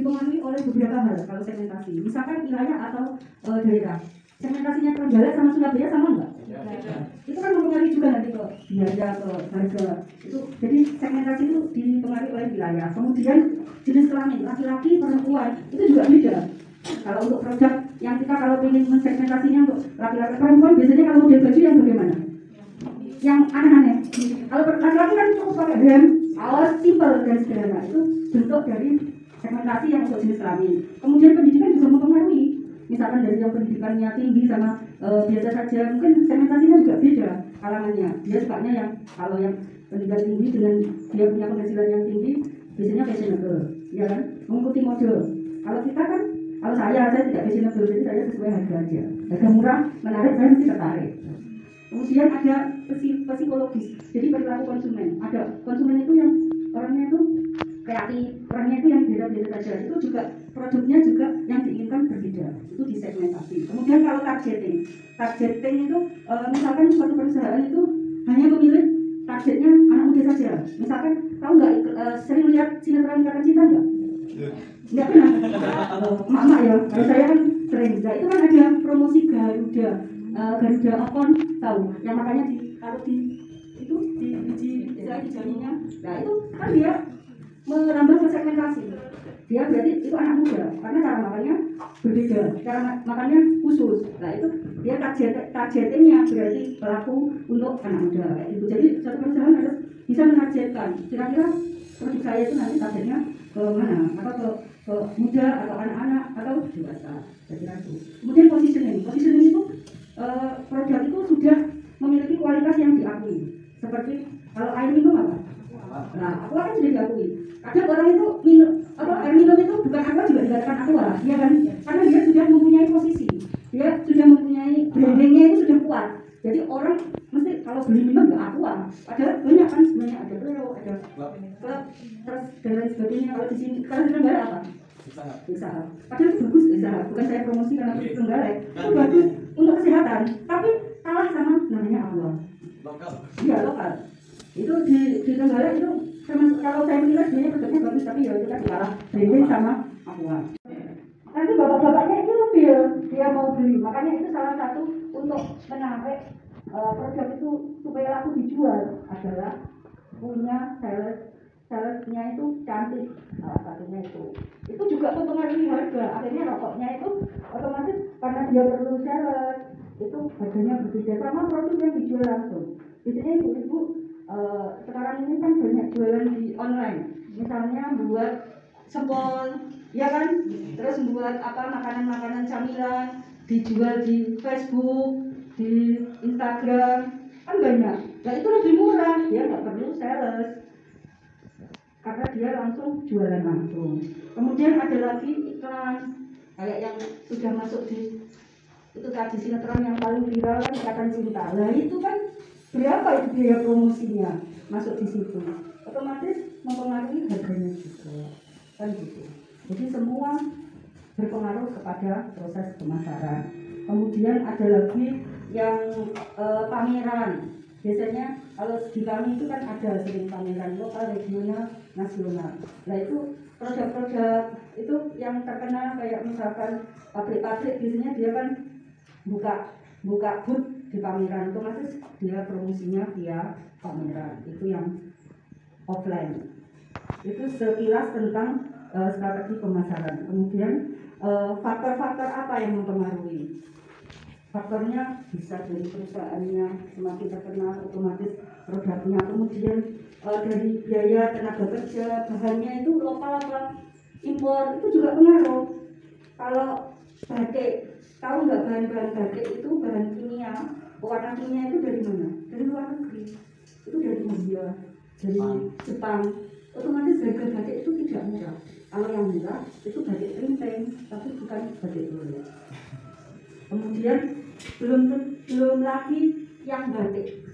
dipengaruhi oleh beberapa hal kalau segmentasi. Misalkan wilayah atau daerah. Segmentasinya Trenggalek sama Surabaya sama enggak? Itu kan mempengaruhi juga nanti ke biaya, ke harga. Itu jadi segmentasi itu dipengaruhi oleh wilayah. Kemudian jenis kelamin laki-laki, perempuan itu juga beda. Kalau untuk produk yang kita kalau ingin mensegmentasinya untuk laki-laki perempuan biasanya kalau model baju yang bagaimana? Yang aneh-aneh. Kalau laki-laki kan cukup pakai hem, alas simpel dan sederhana. Itu bentuk dari segmentasi yang untuk jenis kelamin. Kemudian pendidikan juga mempengaruhi. Misalkan dari yang pendidikannya tinggi sama biasa saja, mungkin segmentasinya juga beda kalangannya. Dia sukanya yang kalau yang pendidikan tinggi dengan dia punya penghasilan yang tinggi, biasanya fashionable, ya kan? Mengikuti mode. Kalau kita kan, kalau saya tidak fashionable, jadi saya sesuai harga aja. Harga murah, menarik, saya mesti tertarik. Kemudian ada psikologis, jadi perilaku konsumen. Ada konsumen itu yang orangnya itu kreatif, orangnya itu yang beda-beda saja. Itu juga produknya juga yang diinginkan berbeda. Itu disegmentasi. Kemudian kalau targeting itu misalkan suatu perusahaan itu hanya memilih targetnya anak muda saja. Misalkan tahu nggak sering lihat sinetron Ikatan Cinta nggak? Nggak pernah. Mak ya. Kalau saya kan sering. Nah, itu kan ada promosi Garuda Akon tahu. Yang makanya ditaruh di itu di biji jarinnya. Nah itu kan dia merambah ke segmentasi. Dia berarti itu anak muda karena cara makannya berbeda, cara makannya khusus. Nah itu dia targetingnya berarti pelaku untuk anak muda. Itu jadi satu perusahaan harus bisa menargetkan kira-kira produk saya itu nanti targetnya ke mana, atau ke muda atau anak-anak atau dewasa. Kira-kira itu. Kemudian positioning itu produk itu sudah memiliki kualitas yang diakui. Seperti kalau air minum apa? Nah, aqua kan sudah diakui. Kadang orang itu air minum itu bukan aqua juga dikatakan aqua, ya kan? Karena dia sudah mempunyai posisi, dia sudah mempunyai brandingnya itu sudah kuat. Jadi orang mesti kalau beli minum ya aqua. Padahal banyak kan sebenarnya ada Leo, ada klub, terus dan lain sebagainya. Kalau di sini kalau di Trenggalek apa? Usaha. Padahal itu bagus usaha. Bukan saya promosi karena di Trenggalek. Itu bagus untuk kesehatan. Tapi kalah sama namanya aqua. Lokal. Iya lokal. Itu di Trenggalek itu termasuk kalau saya menilai sebenarnya produknya bagus tapi ya itu kan kalah branding sama aqua. Nanti bapak-bapaknya itu dia mau beli, makanya itu salah satu untuk menarik produk itu supaya laku dijual adalah punya salesnya itu cantik, salah satunya itu juga mempengaruhi harga. Akhirnya rokoknya itu otomatis karena dia perlu sales itu harganya berbeda sama produk yang dijual langsung. Biasanya ibu-ibu sekarang ini kan banyak jualan di online, misalnya buat sepol, ya kan, terus buat apa makanan-makanan camilan dijual di Facebook, di Instagram, kan banyak. Nah itu lebih murah, dia nggak perlu sales karena dia langsung jualan langsung. Kemudian ada lagi iklan kayak yang sudah masuk di itu tadi sinetron yang paling viral kan Ikatan Cinta. Nah itu kan berapa itu biaya promosinya masuk di situ, otomatis mempengaruhi harganya juga kan gitu. Jadi semua berpengaruh kepada proses pemasaran. Kemudian ada lagi yang pameran. Biasanya kalau di kami itu kan ada sering pameran lokal, regional, nasional. Nah itu produk-produk itu yang terkenal kayak misalkan pabrik-pabrik biasanya dia kan buka booth di pameran, otomatis dia promosinya via pameran. Itu yang offline. Itu sekilas tentang strategi pemasaran. Kemudian faktor-faktor apa yang mempengaruhi? Faktornya bisa dari perusahaannya semakin terkenal, otomatis produknya. Kemudian dari biaya tenaga kerja, bahannya itu lokal apa impor, itu juga pengaruh. Kalau batik, tahu nggak bahan-bahan batik itu bahan kimia, pewarna kimia itu dari mana? Dari luar negeri. Itu dari India, dari Jepang. Otomatis harga batik itu tidak murah. Kalau yang murah itu batik rinting, tapi bukan batik kulit. Kemudian belum lagi yang batik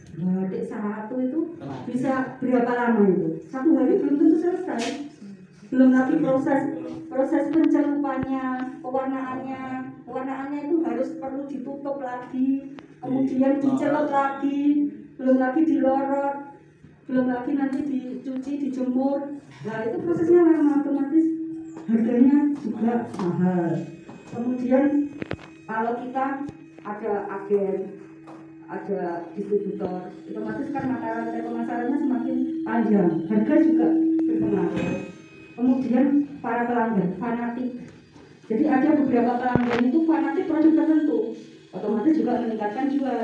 satu itu bisa berapa lama itu? 1 hari belum tentu selesai. Belum lagi proses pencelupannya, pewarnaannya itu harus perlu ditutup lagi, kemudian dicelup lagi, belum lagi dilorot, belum lagi nanti dicuci, dijemur. Nah itu prosesnya lama, otomatis harganya juga mahal. Kemudian kalau kita ada agen, ada distributor, otomatis kan mata rantai pemasarannya semakin panjang, harga juga berpengaruh. Kemudian para pelanggan fanatik, jadi ada beberapa pelanggan itu fanatik produk tertentu, otomatis juga meningkatkan jual.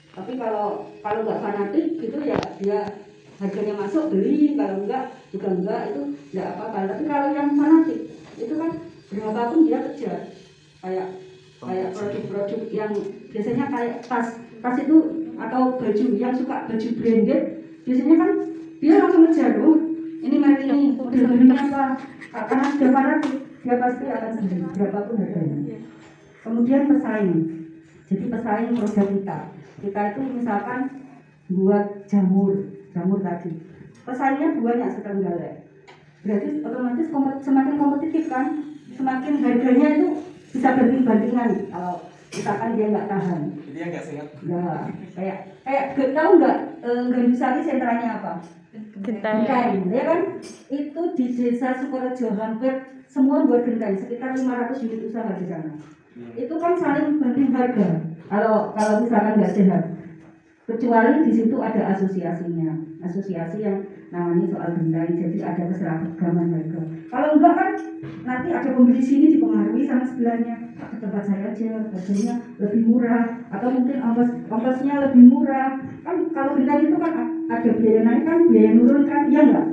Tapi kalau nggak fanatik gitu ya dia harganya masuk beli, kalau enggak juga enggak, itu enggak apa-apa. Tapi kalau yang fanatik itu kan berapapun dia kejar, kayak produk-produk yang biasanya kayak tas itu atau baju yang suka baju branded, biasanya kan dia langsung ngejar, oh ini merek ini model ini apa, karena sudah fanatik dia pasti akan sendiri berapapun harganya. Kemudian pesaing, jadi pesaing produk kita itu misalkan buat jamur tadi, pesaingnya banyak setrenggalek, berarti otomatis semakin kompetitif kan, semakin harganya itu bisa banding-bandingan. Kalau misalkan dia nggak tahan, jadi yang nggak sehat. Nah, kayak tahu nggak Gandusari sentranya apa? Genteng, ya kan? Itu di desa Sukorejo hampir semua buat genteng, sekitar 500 unit usaha di sana. Itu kan saling banding harga. Kalau misalkan nggak sehat, kecuali di situ ada asosiasinya, asosiasi yang namanya soal genteng, jadi ada keseragaman harga. Kalau enggak kan nanti ada pembeli sini dipengaruhi sama sebelahnya, ke tempat saya aja harganya lebih murah, atau mungkin ongkosnya lebih murah. Kan kalau genteng itu kan ada biaya naik kan, biaya nurun kan, iya enggak?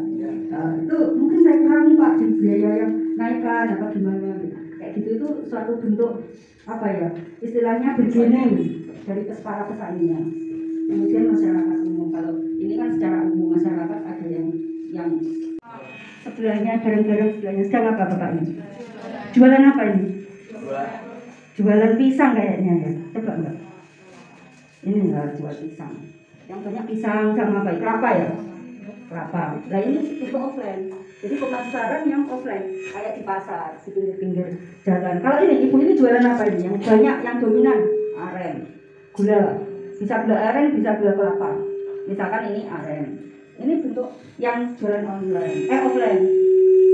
Nah, itu mungkin saya kurangi Pak di biaya yang naikkan atau gimana kayak gitu. Itu suatu bentuk apa ya, istilahnya bargaining dari para pesaingnya. Kemudian masyarakat umum, kalau ini kan secara umum masyarakat ada yang sebelahnya bareng-bareng sebelahnya sedang apa Bapak ini? Jualan apa ini? Jualan pisang kayaknya ya, coba enggak? Ini enggak jual pisang, yang banyak pisang sama apa? Kelapa ya? Kelapa. Nah ini itu offline, jadi pemasaran yang offline kayak di pasar, di pinggir-pinggir jalan. Kalau ini ibu ini jualan apa ini? Yang banyak, yang dominan aren, gula. Bisa gula aren, bisa gula kelapa. Misalkan ini aren. Ini bentuk yang jualan online, offline.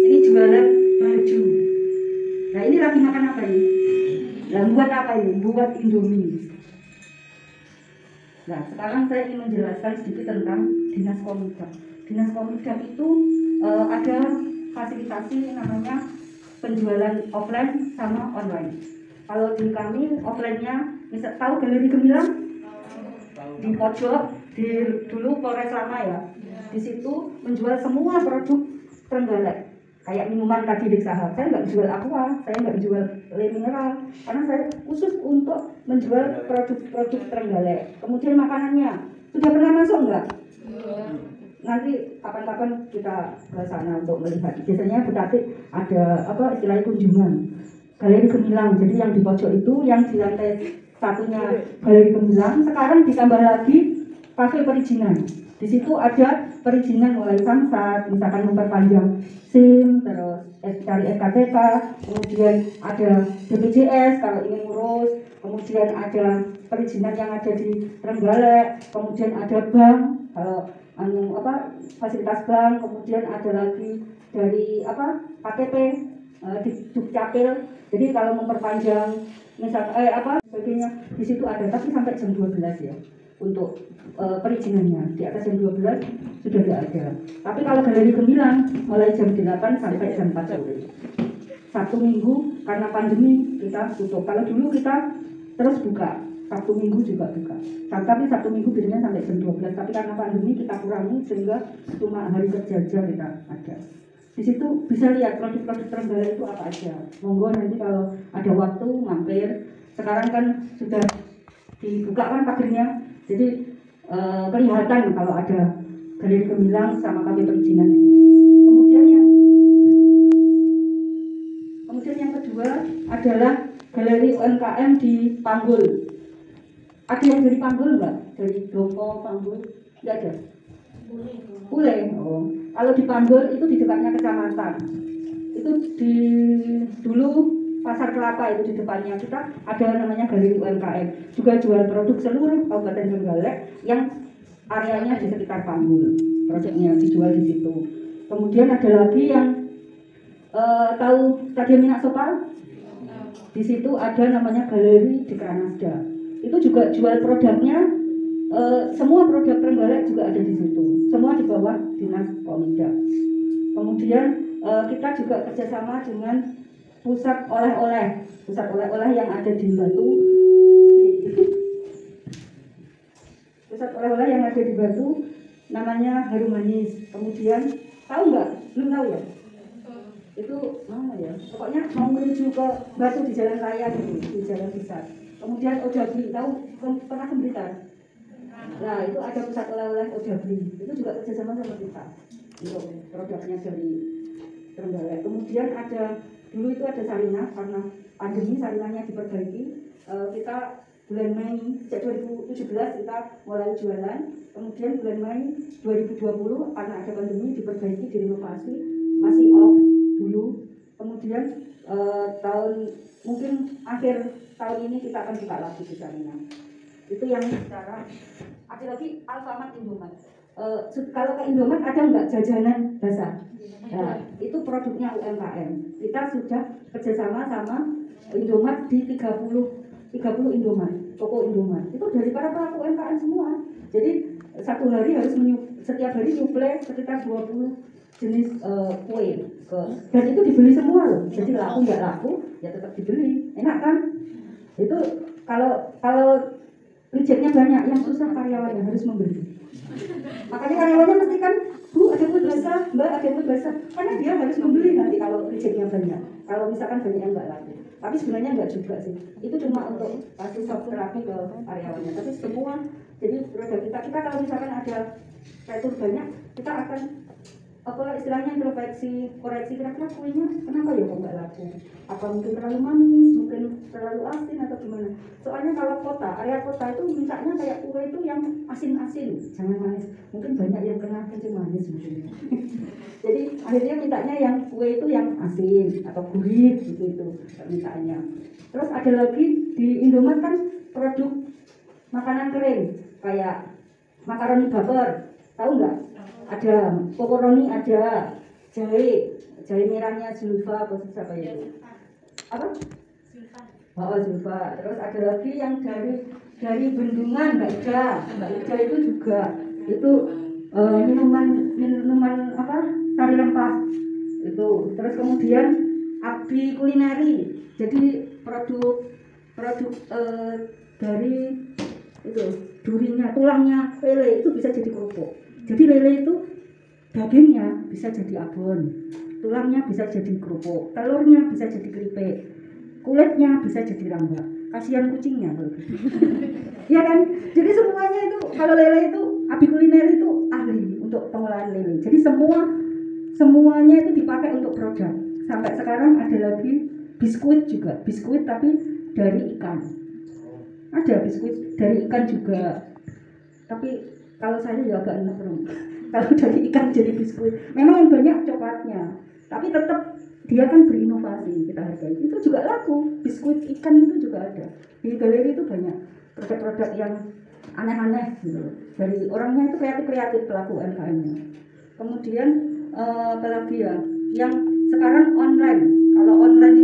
Ini jualan baju. Nah ini lagi makan apa ini? Nah buat apa ini? Buat Indomie. Nah sekarang saya ingin menjelaskan sedikit tentang Dinas Kominfo. Dinas Kominfo itu ada fasilitasi namanya penjualan offline sama online. Kalau di kami offline-nya, misal tahu Galeri Gemilang? Di pojok, dulu Polres Lama ya. Di situ menjual semua produk Trenggalek. Kayak minuman tadi di Saha, saya nggak jual aqua, saya nggak jual le mineral, karena saya khusus untuk menjual produk Trenggalek. Kemudian makanannya, sudah pernah masuk nggak? Nanti kapan-kapan kita ke sana untuk melihat. Biasanya berarti ada apa istilahnya kunjungan. Galeri Gemilang, jadi yang di pojok itu, yang di lantai satunya Galeri Gemilang, sekarang ditambah lagi kafe perizinan. Di situ ada perizinan mulai samsat, misalkan memperpanjang SIM, terus cari SKTK, kemudian ada BPJS kalau ingin ngurus, kemudian ada perizinan yang ada di Trenggalek, kemudian ada bank kalau fasilitas bank, kemudian ada lagi dari KTP di Dukcapil. Jadi kalau memperpanjang misal sebagainya di situ ada, tapi sampai jam 12 ya untuk perizinannya. Di atas jam 12 sudah tidak ada. Tapi kalau Galeri Gemilang mulai jam 8 sampai jam 4 sore. Sabtu Minggu karena pandemi kita tutup. Kalau dulu kita terus buka, Sabtu Minggu juga buka. Tapi Sabtu Minggu biasanya sampai jam 12. Tapi karena pandemi kita kurangi sehingga cuma hari kerja aja kita ada. Di situ bisa lihat produk-produk Trenggalek itu apa aja. Monggo nanti kalau ada waktu mampir. Sekarang kan sudah dibuka kan pagernya, jadi kelihatan kalau ada Galeri Gemilang sama kafe perizinan. Kemudian yang kedua adalah Galeri UMKM di Panggul. Ada yang dari Panggul enggak? Dari Doko Panggul? Enggak ada? Boleh. Oh. Kalau di Panggul itu di dekatnya kecamatan. Itu di dulu Pasar Kelapa itu di depannya kita ada namanya Galeri UMKM. Juga jual produk seluruh Kabupaten Trenggalek yang areanya di sekitar Panggul. Produknya dijual di situ. Kemudian ada lagi yang tahu Stadion Minasopal? Di situ ada namanya galeri di Kranasda. Itu juga jual produknya, semua produk Trenggalek juga ada di situ. Semua di bawah Dinas Kominda. Kemudian kita juga kerjasama dengan pusat oleh-oleh yang ada di Batu. Pusat oleh-oleh yang ada di Batu namanya Harum Manis. Kemudian tahu nggak? Belum tahu ya? Itu mana ya? Pokoknya mau menuju ke Batu di Jalan Raya gitu, di Jalan Besar. Kemudian Ojabli, tahu pernah ke Blitar? Nah itu ada pusat oleh-oleh Ojabli. Itu juga kerjasama sama kita untuk produknya dari Trenggalek. Kemudian ada dulu itu ada Sarinah, karena pandemi Sarinahnya diperbaiki. Kita bulan Mei sejak 2017 kita mulai jualan. Kemudian bulan Mei 2020 karena ada pandemi diperbaiki, direnovasi, masih off dulu. Kemudian tahun mungkin akhir tahun ini kita akan buka lagi di Sarinah. Itu yang secara ada lagi Alfamart Indomaret. Kalau ke Indomaret ada nggak jajanan basah? Nah, itu produknya UMKM. Kita sudah kerjasama sama Indomaret di 30 Indomaret, toko Indomaret. Itu dari para pelaku UMKM semua. Jadi satu hari harus setiap hari nyuplai sekitar 20 jenis kue dan itu dibeli semua loh. Jadi laku nggak laku ya tetap dibeli. Enak kan? Itu kalau rejectnya banyak, yang susah karyawannya harus membeli. Makanya karyawannya mesti kan, Bu ada kue basah, Mbak ada kue basah, karena dia harus membeli nanti kalau rejectnya banyak. Kalau misalkan banyak yang nggak laku, tapi sebenarnya nggak juga sih. Itu cuma untuk kasih soft terapi ke karyawannya. Tapi semua, jadi produk kita kalau misalkan ada retur banyak, kita akan istilahnya introspeksi, koreksi kira-kira kuenya kenapa ya kok nggak laku? Apa mungkin terlalu manis, mungkin terlalu asin atau gimana? Soalnya kalau area kota itu mintanya kayak kue itu yang asin-asin, jangan manis. Mungkin banyak yang kena kencing manis mungkin. Jadi akhirnya mintanya yang kue itu yang asin atau gurih gitu mintanya. Terus ada lagi di Indomaret kan produk makanan kering kayak makaroni baper, tahu nggak? Ada pokoroni, ada jahe merahnya Zulfa apa siapa ya? Apa? Zulfa. Terus ada lagi yang dari Bendungan Mbak Ida itu juga itu minuman apa? Sari rempah itu. Terus kemudian Abdi Kulineri. Jadi produk dari itu durinya, tulangnya lele itu bisa jadi kerupuk. Jadi lele itu dagingnya bisa jadi abon, tulangnya bisa jadi kerupuk, telurnya bisa jadi keripik, kulitnya bisa jadi rambak. Kasihan kucingnya kalau gitu. Ya kan? Jadi semuanya itu kalau lele itu Abdi Kuliner itu ahli untuk pengolahan lele. Jadi semuanya itu dipakai untuk produk. Sampai sekarang ada lagi biskuit juga, biskuit tapi dari ikan. Ada biskuit dari ikan juga. Tapi kalau saya ya agak enak dong. Kalau dari ikan jadi biskuit, memang yang banyak coklatnya, tapi tetap dia kan berinovasi, kita hargai. Itu juga laku, biskuit ikan itu juga ada. Di galeri itu banyak produk-produk yang aneh-aneh gitu. Dari orangnya itu kreatif pelaku UMKM-nya. Kemudian apalagi ya, yang sekarang online. Kalau online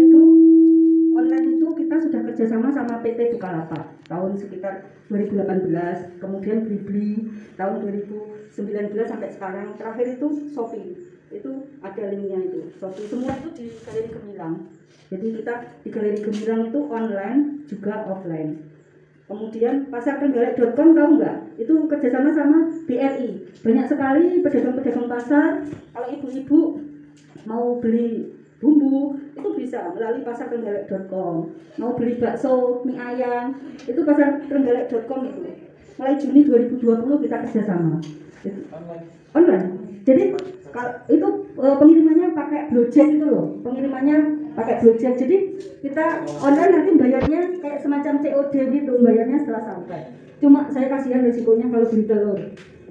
itu kita sudah kerjasama sama PT Bukalapak tahun sekitar 2018, kemudian Blibli tahun 2019 sampai sekarang. Terakhir itu Shopee, itu ada linknya itu Shopee. Semua itu di Galeri Gemilang. Jadi kita di Galeri Gemilang itu online juga offline. Kemudian pasartrenggalek.com tahu nggak? Itu kerjasama sama BRI. Banyak sekali pedagang-pedagang pasar. Kalau ibu-ibu mau beli bumbu itu bisa melalui pasartrenggalek.com. Mau beli bakso, mie ayam itu pasartrenggalek.com itu. Mulai Juni 2020 kita kerjasama. Online. Jadi itu pengirimannya pakai Gojek itu loh. Pengirimannya pakai Gojek. Jadi kita online nanti bayarnya kayak semacam COD gitu, bayarnya setelah sampai. Cuma saya kasihan resikonya kalau beli telur.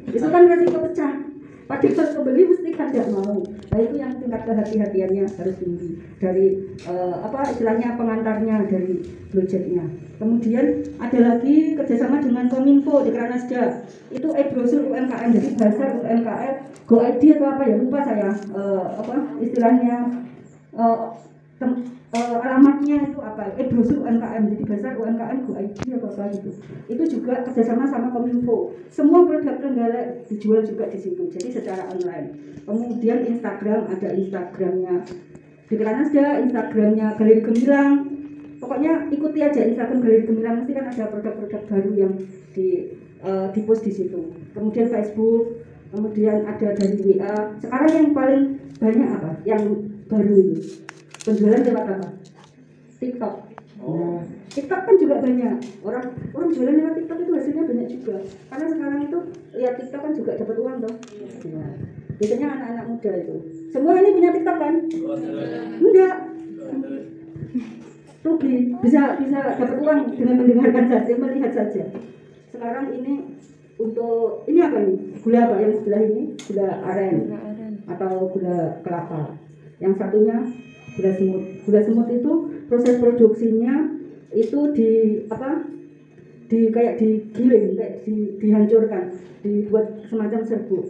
Itu kan resiko pecah. Padahal pembeli mesti kan tidak mau. Nah itu yang tingkat kehati-hatiannya harus tinggi dari istilahnya pengantarnya dari Gojeknya. Kemudian ada lagi kerjasama dengan Kominfo di Kranasda. Itu e-brosur UMKM, jadi bahasa UMKM Go ID atau apa ya lupa saya istilahnya eh, alamatnya itu apa? Brosur UMKM, jadi dasar UMKM Go ID apa gitu. Itu juga kerjasama sama Kominfo. Semua produk Trenggalek dijual juga di situ. Jadi secara online. Kemudian Instagram, ada Instagramnya Dekranasda, Instagramnya Galeri Gemilang. Pokoknya ikuti aja Instagram Galeri Gemilang, mesti kan ada produk-produk baru yang di post di situ. Kemudian Facebook, kemudian ada dari WA. Sekarang yang paling banyak apa? Yang baru itu penjualan lewat apa? TikTok. Nah, TikTok kan juga banyak orang jualan lewat TikTok itu hasilnya banyak juga. Karena sekarang itu ya TikTok kan juga dapat uang toh. Nah, biasanya anak-anak muda itu. Semua ini punya TikTok kan? Enggak. Rugi, bisa dapat uang dengan mendengarkan saja, melihat saja. Sekarang ini untuk ini apa nih? Gula apa yang sebelah ini? Gula aren atau gula kelapa. Yang satunya gula semut. Gula semut itu proses produksinya itu kayak digiling, kayak dihancurkan, dibuat semacam serbuk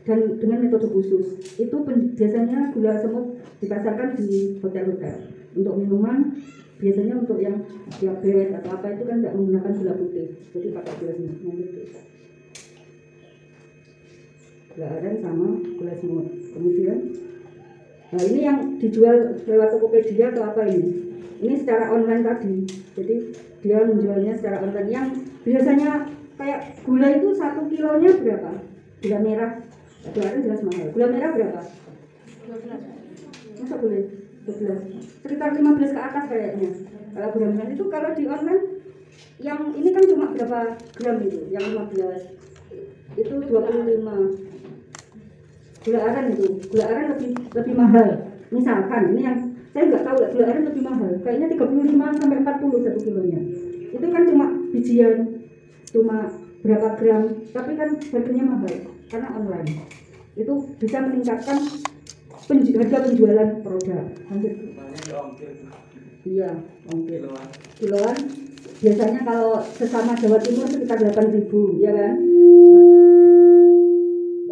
dan dengan metode khusus. Itu biasanya gula semut dipasarkan di hotel-hotel untuk minuman. Biasanya untuk yang diabetes atau apa itu kan tidak menggunakan gula putih, jadi pakai gula semut gitu. Gula aren sama gula semut. Kemudian nah ini yang dijual lewat Tokopedia atau apa ini? Ini secara online tadi. Jadi dia menjualnya secara online. Yang biasanya kayak gula itu 1 kilonya berapa? Gula merah. Gula aren jelas mahal. Gula merah berapa? 12. Masa boleh? 12. Sekitar 15 ke atas kayaknya. Kalau gula merah itu kalau di online yang ini kan cuma berapa gram itu? Yang 15 itu 25. Gula aren lebih mahal. Misalkan ini yang saya nggak tahu, gula aren lebih mahal. Kayaknya 35 sampai 40 1 kilonya. Itu kan cuma bijian, cuma berapa gram, tapi kan harganya mahal karena online. Itu bisa meningkatkan harga penjualan produk. Iya, ongkir. Kiloan. Biasanya kalau sesama Jawa Timur sekitar 8.000, ya kan?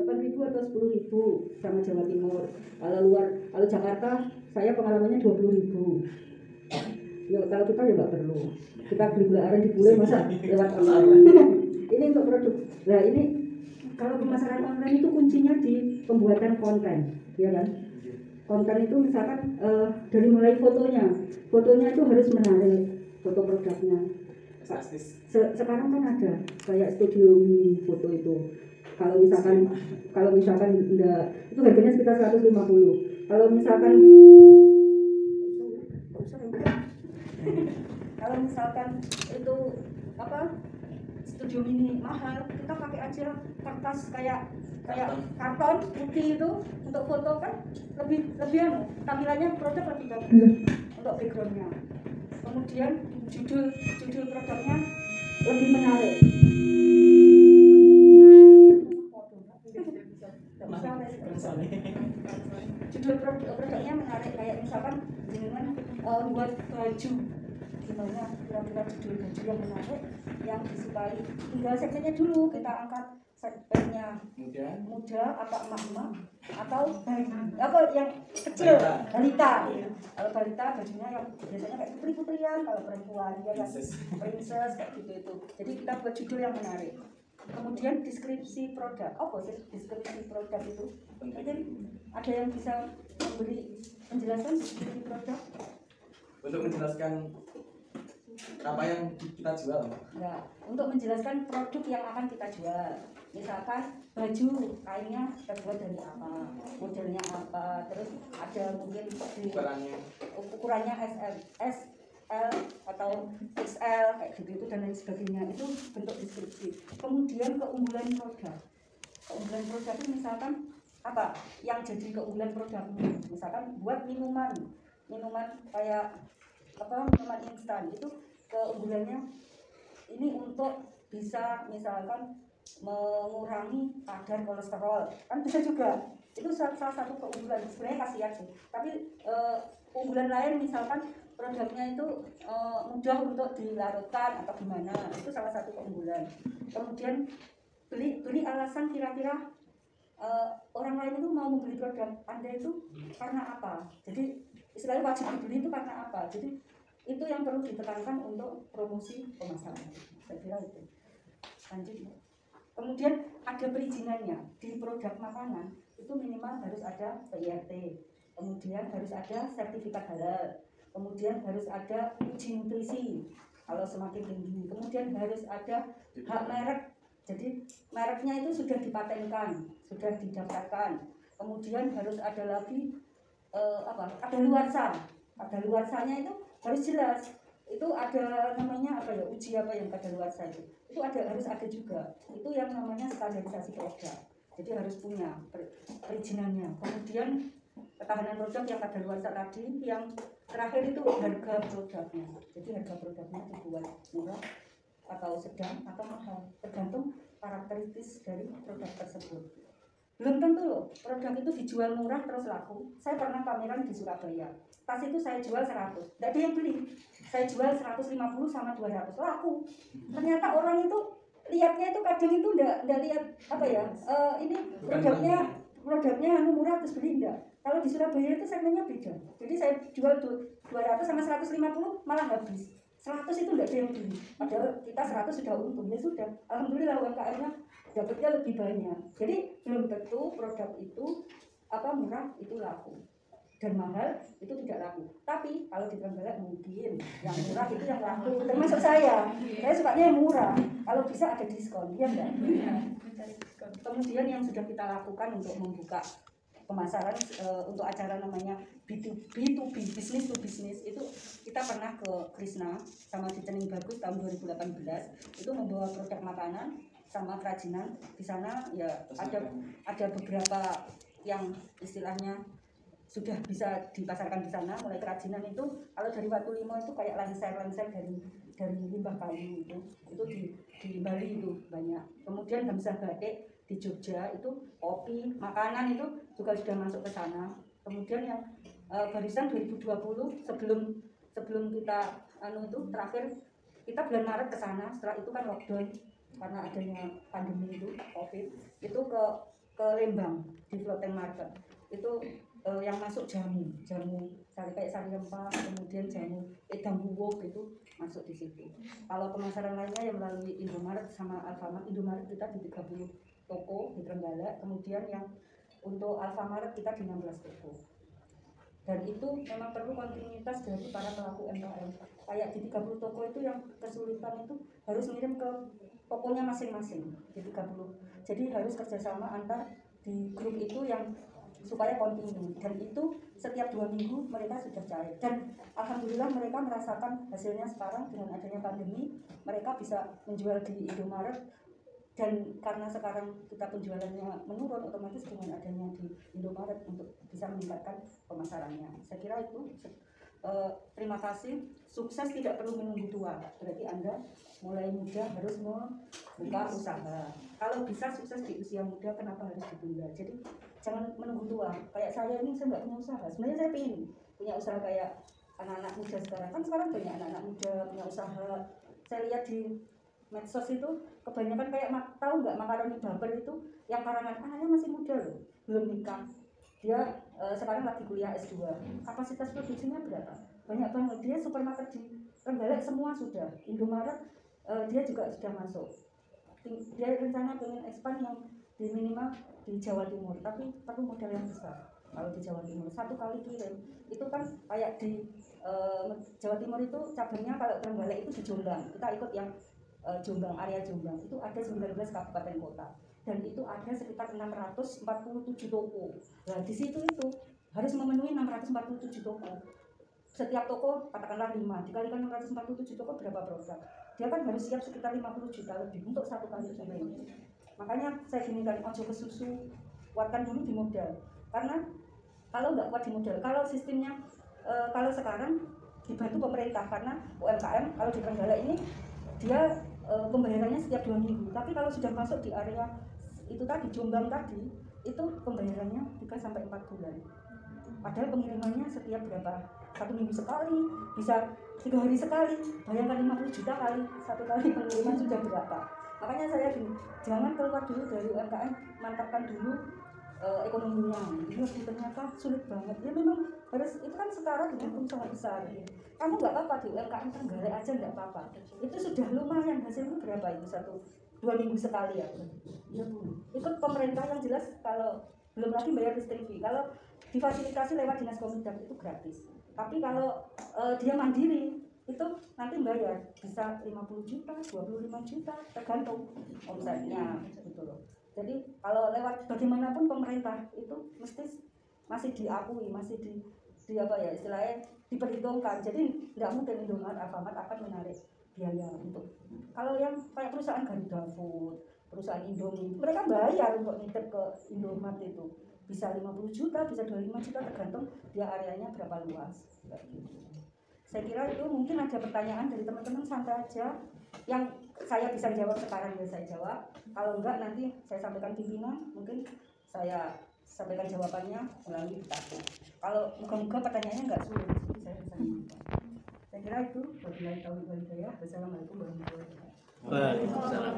8.000 atau 10.000 sama Jawa Timur. Kalau Jakarta, saya pengalamannya 20.000. Ya kalau kita ya nggak perlu. Kita beli gula aren di Bule masa lewat online. Ini untuk produk. Nah ini kalau pemasaran online itu kuncinya di pembuatan konten, ya kan? Konten itu misalkan dari mulai fotonya itu harus menarik, foto produknya. Sekarang kan ada kayak studio foto itu. Kalau misalkan enggak, itu harganya sekitar 150. Kalau misalkan itu studio mini mahal, kita pakai aja kertas kayak karton putih itu untuk foto kan lebih tampilannya produk lebih bagus untuk backgroundnya. Kemudian judul produknya lebih menarik. Judul produknya menarik, kayak misalkan dengan buat baju, gimana kira-kira judul baju yang menarik yang disukai. Tinggal segmennya dulu, kita angkat segmennya muda apa emak-emak atau apa yang kecil, balita. Kalau balita bajunya yang biasanya kayak putri-putrian, kalau perempuan ya kan princess kayak gitu itu. Jadi kita buat judul yang menarik. Kemudian deskripsi produk. Apa sih deskripsi produk itu? Jadi ada yang bisa memberi penjelasan deskripsi produk? Untuk menjelaskan apa yang kita jual. Ya, untuk menjelaskan produk yang akan kita jual. Misalkan baju kainnya terbuat dari apa, modelnya apa, terus ada mungkin ukurannya S, L atau XL kayak gitu dan lain sebagainya. Itu bentuk deskripsi. Kemudian keunggulan produk itu misalkan apa yang jadi keunggulan produknya, misalkan buat minuman kayak minuman instan, itu keunggulannya ini untuk bisa misalkan mengurangi kadar kolesterol, kan bisa juga. Itu salah satu keunggulan, sebenarnya kasihan sih, tapi keunggulan lain misalkan produknya itu mudah untuk dilarutkan atau gimana, itu salah satu keunggulan. Kemudian beli alasan kira-kira orang lain itu mau membeli produk Anda itu karena apa. Jadi istilahnya wajib dibeli itu karena apa? Jadi itu yang perlu ditekankan untuk promosi pemasaran. Saya kira itu. Lanjut. Kemudian ada perizinannya di produk makanan itu minimal harus ada PIRT, kemudian harus ada sertifikat halal, kemudian harus ada uji nutrisi kalau semakin tinggi, kemudian harus ada hak merek. Jadi mereknya itu sudah dipatenkan, sudah didaftarkan. Kemudian harus ada lagi ada luarsa. Ada luarsanya itu harus jelas. Itu ada namanya uji yang kadaluarsa itu harus ada juga. Itu yang namanya standarisasi produk. Jadi harus punya perizinannya. Kemudian ketahanan produk yang kadaluarsa tadi, yang terakhir itu harga produknya. Jadi harga produknya dibuat murah atau sedang atau mahal, tergantung karakteristik dari produk tersebut. Belum tentu loh produk itu dijual murah terus laku. Saya pernah pameran di Surabaya, tas itu saya jual 100, tidak ada yang beli. Saya jual 150 sama 200, laku. Ternyata orang itu lihatnya itu kadang itu enggak lihat ini produknya murah terus beli, enggak. Kalau di Surabaya itu segmennya beda. Jadi saya jual 200 sama 150 malah habis. 100 itu enggak ada yang beli. Padahal kita 100 sudah untung, ya sudah. Alhamdulillah UMKM-nya dapatnya lebih banyak. Jadi belum tentu produk itu murah itu laku dan mahal itu tidak laku. Tapi kalau di Trenggalek mungkin yang murah itu yang laku. Termasuk saya sukanya yang murah. Kalau bisa ada diskon, ya enggak? Kemudian yang sudah kita lakukan untuk membuka pemasaran untuk acara namanya B2B, business to business, itu kita pernah ke Krishna sama di Cening Bagus tahun 2018 itu membawa produk makanan sama kerajinan. Di sana ya ada beberapa yang istilahnya sudah bisa dipasarkan di sana. Mulai kerajinan itu kalau dari Watu Limo itu kayak lenser dari limbah kayu itu di Bali itu banyak. Kemudian Hamzah Batik di Jogja itu kopi, makanan itu juga sudah masuk ke sana. Kemudian yang barisan 2020 sebelum kita itu terakhir kita bulan Maret ke sana. Setelah itu kan lockdown karena adanya pandemi itu Covid, itu ke Lembang di floating market. Itu yang masuk jamu kayak sari rempah, kemudian jamu edam buwok itu masuk di situ. Kalau pemasaran lainnya yang melalui Indomaret sama Alfamart. Indomaret kita di 30 toko di Trenggalek, kemudian yang untuk Alfamart kita di 16 toko. Dan itu memang perlu kontinuitas dari para pelaku UMKM. Kayak di 30 toko itu yang kesulitan itu harus ngirim ke tokonya masing-masing di 30. Jadi harus kerjasama antar di grup itu yang supaya kontinu, dan itu setiap 2 minggu mereka sudah cair. Dan alhamdulillah mereka merasakan hasilnya sekarang dengan adanya pandemi. Mereka bisa menjual di Indomaret, dan karena sekarang kita penjualannya menurun, otomatis dengan adanya di Indomaret untuk bisa meningkatkan pemasarannya. Saya kira itu. Terima kasih. Sukses tidak perlu menunggu tua. Berarti Anda mulai muda harus membuka usaha. Kalau bisa sukses di usia muda, kenapa harus ditunda? Jadi jangan menunggu tua. Kayak saya ini, saya nggak punya usaha. Sebenarnya saya pengen punya usaha kayak anak-anak muda sekarang. Kan sekarang banyak anak-anak muda punya usaha. Saya lihat di medsos itu kebanyakan kayak tahu nggak makaroni baper itu yang karangan anaknya masih muda loh, belum nikah. Dia sekarang lagi kuliah S2. Kapasitas produksinya berapa? Banyak banget. Dia supermarket di Trenggalek semua sudah. Indomaret dia juga sudah masuk. Dia rencana pengen expand yang di minimal di Jawa Timur, tapi perlu modal yang besar. Kalau di Jawa Timur 1 kali kirim itu kan kayak di Jawa Timur itu cabangnya. Kalau Trenggalek itu di Jombang, kita ikut yang Jombang, area Jombang itu ada 19 kabupaten kota, dan itu ada sekitar 647 toko. Nah di situ itu harus memenuhi 647 toko. Setiap toko katakanlah 5 dikalikan 647 toko berapa produk? Dia kan harus siap sekitar 50 juta lebih untuk 1 kali kirim. Makanya saya ginikan, ojo ke susu, kuatkan dulu di modal. Karena kalau nggak kuat di modal, kalau sistemnya kalau sekarang dibantu pemerintah, karena UMKM kalau di Trenggalek ini dia pembayarannya setiap 2 minggu. Tapi kalau sudah masuk di area itu tadi Jombang tadi, itu pembayarannya 3-4 bulan. Padahal pengirimannya setiap berapa? 1 minggu sekali, bisa 3 hari sekali. Bayangkan 50 juta kali 1 kali pengiriman sudah berapa? Makanya saya jangan keluar dulu dari UMKM, mantapkan dulu ekonominya. Jadi ternyata sulit banget. Ya memang harus, itu kan setara dengan pengusaha besar. Kamu nggak apa-apa di UMKM Trenggalek aja nggak apa-apa. Itu sudah lumayan, hasilnya berapa itu 1-2 minggu sekali ya. Ikut pemerintah yang jelas, kalau belum lagi bayar listrik fee. Kalau difasilitasi lewat dinas kominfo itu gratis. Tapi kalau dia mandiri itu nanti bayar bisa 50 juta, 25 juta tergantung omsetnya gitu loh. Jadi kalau lewat bagaimanapun pemerintah itu mesti masih diakui, masih di apa ya istilahnya diperhitungkan. Jadi nggak mungkin Indomaret, Alfamart akan menarik biaya untuk, kalau yang kayak perusahaan Garuda Food, perusahaan Indomie, mereka bayar untuk nitip ke Indomaret itu bisa 50 juta, bisa 25 juta tergantung dia areanya berapa luas. Saya kira itu mungkin ada pertanyaan dari teman-teman, santai aja. Yang saya bisa jawab sekarang ya saya jawab. Kalau enggak nanti saya sampaikan pimpinan, mungkin saya sampaikan jawabannya melalui kita. Kalau moga-moga pertanyaannya enggak sulit, saya bisa menjawab. Saya kira itu. Wabillahi taufiq wal hidayah. Wassalamualaikum warahmatullahi wabarakatuh. Waalaikumsalam.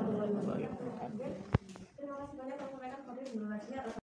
Terima kasih banyak untuk mereka.